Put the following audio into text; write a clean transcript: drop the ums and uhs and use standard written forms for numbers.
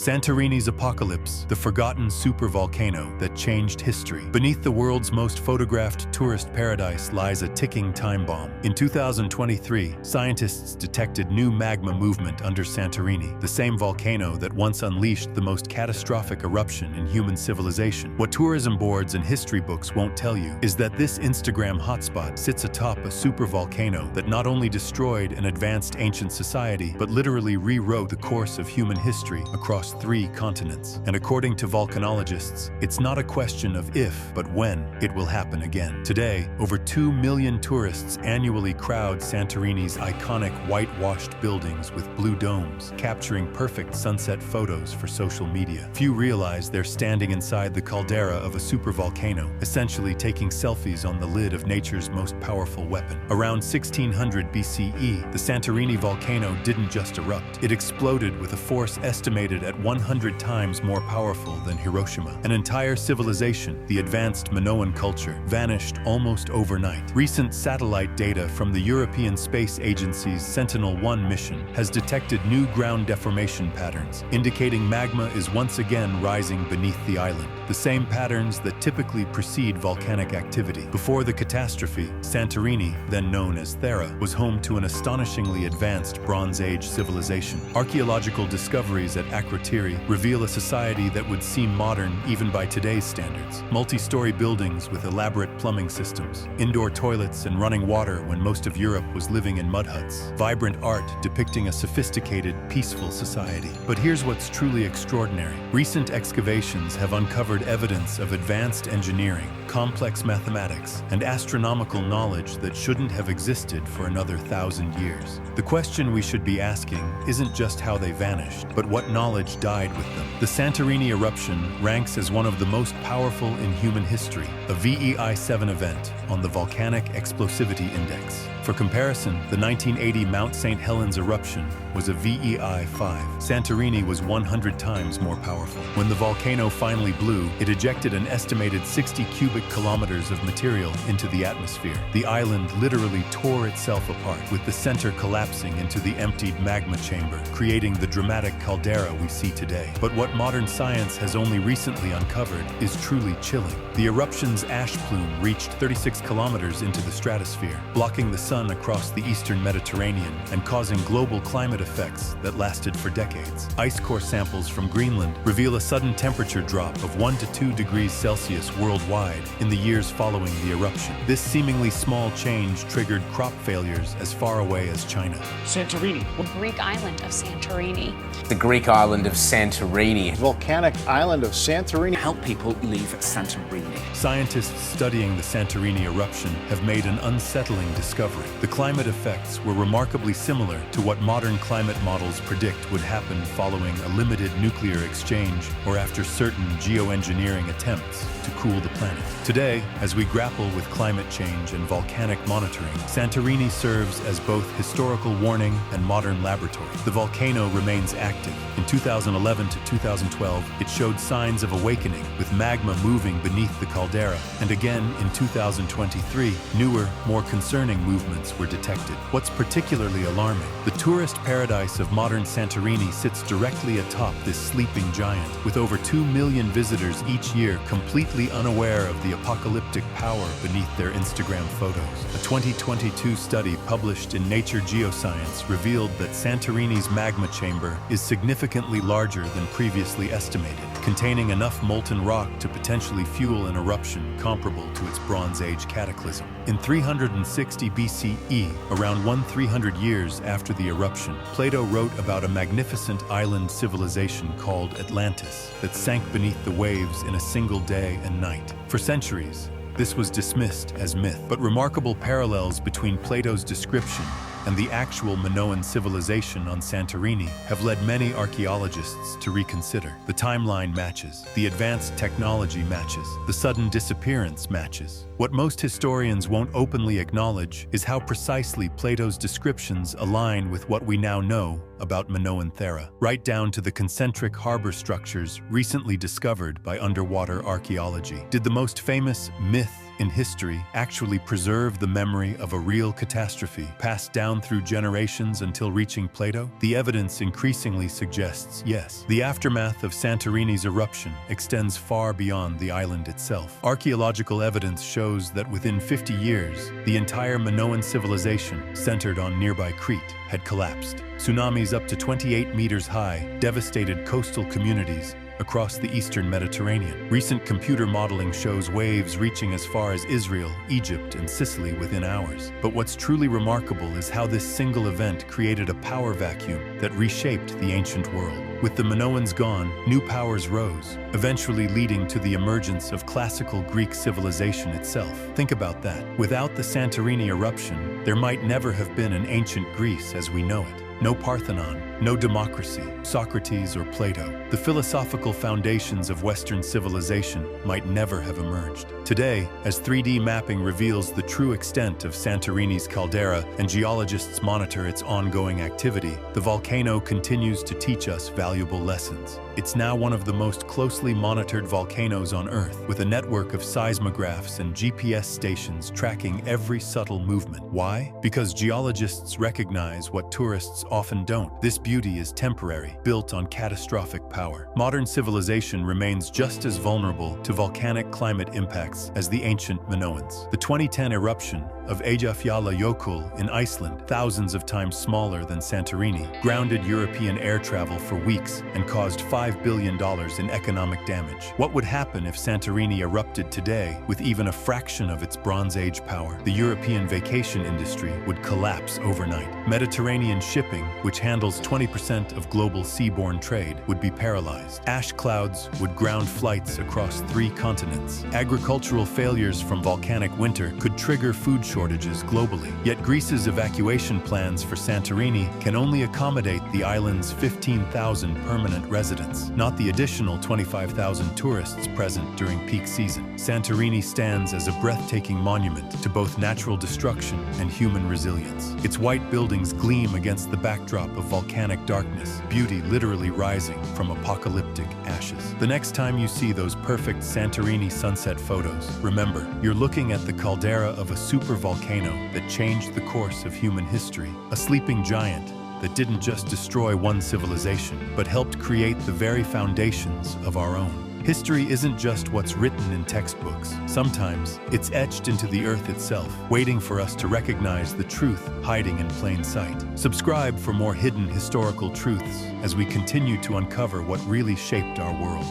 Santorini's apocalypse, the forgotten supervolcano that changed history. Beneath the world's most photographed tourist paradise lies a ticking time bomb. In 2023, scientists detected new magma movement under Santorini, the same volcano that once unleashed the most catastrophic eruption in human civilization. What tourism boards and history books won't tell you is that this Instagram hotspot sits atop a supervolcano that not only destroyed an advanced ancient society, but literally rewrote the course of human history across 3 continents. And according to volcanologists, it's not a question of if, but when it will happen again. Today, over 2 million tourists annually crowd Santorini's iconic whitewashed buildings with blue domes, capturing perfect sunset photos for social media. Few realize they're standing inside the caldera of a supervolcano, essentially taking selfies on the lid of nature's most powerful weapon. Around 1600 BCE, the Santorini volcano didn't just erupt. It exploded with a force estimated at 100 times more powerful than Hiroshima. An entire civilization, the advanced Minoan culture, vanished almost overnight. Recent satellite data from the European Space Agency's Sentinel-1 mission has detected new ground deformation patterns, indicating magma is once again rising beneath the island. The same patterns that typically precede volcanic activity. Before the catastrophe, Santorini, then known as Thera, was home to an astonishingly advanced Bronze Age civilization. Archaeological discoveries at Akrotiri reveal a society that would seem modern even by today's standards. Multi-story buildings with elaborate plumbing systems, indoor toilets and running water when most of Europe was living in mud huts. Vibrant art depicting a sophisticated, peaceful society. But here's what's truly extraordinary. Recent excavations have uncovered evidence of advanced engineering, complex mathematics, and astronomical knowledge that shouldn't have existed for another 1,000 years. The question we should be asking isn't just how they vanished, but what knowledge died with them. The Santorini eruption ranks as one of the most powerful in human history, a VEI 7 event on the Volcanic Explosivity Index. For comparison, the 1980 Mount St. Helens eruption was a VEI 5. Santorini was 100 times more powerful. When the volcano finally blew, it ejected an estimated 60 cubic kilometers of material into the atmosphere. The island literally tore itself apart, with the center collapsing into the emptied magma chamber, creating the dramatic caldera we see today. But what modern science has only recently uncovered is truly chilling. The eruption's ash plume reached 36 kilometers into the stratosphere, blocking the sun across the eastern Mediterranean and causing global climate effects that lasted for decades. Ice core samples from Greenland reveal a sudden temperature drop of 1 to 2 degrees Celsius worldwide in the years following the eruption. This seemingly small change triggered crop failures as far away as China. Santorini. The Greek island of Santorini. The Greek island of Santorini. Volcanic island of Santorini. Help people leave Santorini. Scientists studying the Santorini eruption have made an unsettling discovery. The climate effects were remarkably similar to what modern climate models predict would happen following a limited nuclear exchange or after certain geoengineering attempts to cool the planet. Today, as we grapple with climate change and volcanic monitoring, Santorini serves as both historical warning and modern laboratory. The volcano remains active. In 2011 to 2012, it showed signs of awakening, with magma moving beneath the caldera. And again, in 2023, newer, more concerning movements were detected. What's particularly alarming, the tourist paradise of modern Santorini sits directly atop this sleeping giant, with over 2 million visitors each year completely unaware of the apocalyptic power beneath their Instagram photos. A 2022 study published in Nature Geoscience revealed that Santorini's magma chamber is significantly larger than previously estimated, containing enough molten rock to potentially fuel an eruption comparable to its Bronze Age cataclysm. In 360 BCE, around 1,300 years after the eruption, Plato wrote about a magnificent island civilization called Atlantis that sank beneath the waves in a single day and night. For centuries, this was dismissed as myth, but remarkable parallels between Plato's description and the actual Minoan civilization on Santorini have led many archaeologists to reconsider. The timeline matches, the advanced technology matches, the sudden disappearance matches. What most historians won't openly acknowledge is how precisely Plato's descriptions align with what we now know about Minoan Thera, right down to the concentric harbor structures recently discovered by underwater archaeology. Did the most famous myth in history actually preserve the memory of a real catastrophe passed down through generations until reaching Plato? The evidence increasingly suggests yes. The aftermath of Santorini's eruption extends far beyond the island itself. Archaeological evidence shows that within 50 years, the entire Minoan civilization, centered on nearby Crete, had collapsed. Tsunamis up to 28 meters high devastated coastal communities across the eastern Mediterranean. Recent computer modeling shows waves reaching as far as Israel, Egypt, and Sicily within hours. But what's truly remarkable is how this single event created a power vacuum that reshaped the ancient world. With the Minoans gone, new powers rose, eventually leading to the emergence of classical Greek civilization itself. Think about that. Without the Santorini eruption, there might never have been an ancient Greece as we know it. No Parthenon, no democracy, Socrates or Plato. The philosophical foundations of Western civilization might never have emerged. Today, as 3D mapping reveals the true extent of Santorini's caldera and geologists monitor its ongoing activity, the volcano continues to teach us valuable lessons. It's now one of the most closely monitored volcanoes on Earth, with a network of seismographs and GPS stations tracking every subtle movement. Why? Because geologists recognize what tourists often don't. This beauty is temporary, built on catastrophic power. Modern civilization remains just as vulnerable to volcanic climate impacts as the ancient Minoans. The 2010 eruption of Eyjafjallajökull in Iceland, thousands of times smaller than Santorini, grounded European air travel for weeks and caused $5 billion in economic damage. What would happen if Santorini erupted today with even a fraction of its Bronze Age power? The European vacation industry would collapse overnight. Mediterranean shipping, which handles 20% of global seaborne trade, would be paralyzed. Ash clouds would ground flights across 3 continents. Agricultural failures from volcanic winter could trigger food shortages globally. Yet Greece's evacuation plans for Santorini can only accommodate the island's 15,000 permanent residents, not the additional 25,000 tourists present during peak season. Santorini stands as a breathtaking monument to both natural destruction and human resilience. Its white buildings gleam against the backdrop of volcanic darkness, beauty literally rising from apocalyptic ashes. The next time you see those perfect Santorini sunset photos, remember, you're looking at the caldera of a supervolcano that changed the course of human history, a sleeping giant that didn't just destroy one civilization, but helped create the very foundations of our own. History isn't just what's written in textbooks. Sometimes it's etched into the earth itself, waiting for us to recognize the truth hiding in plain sight. Subscribe for more hidden historical truths as we continue to uncover what really shaped our world.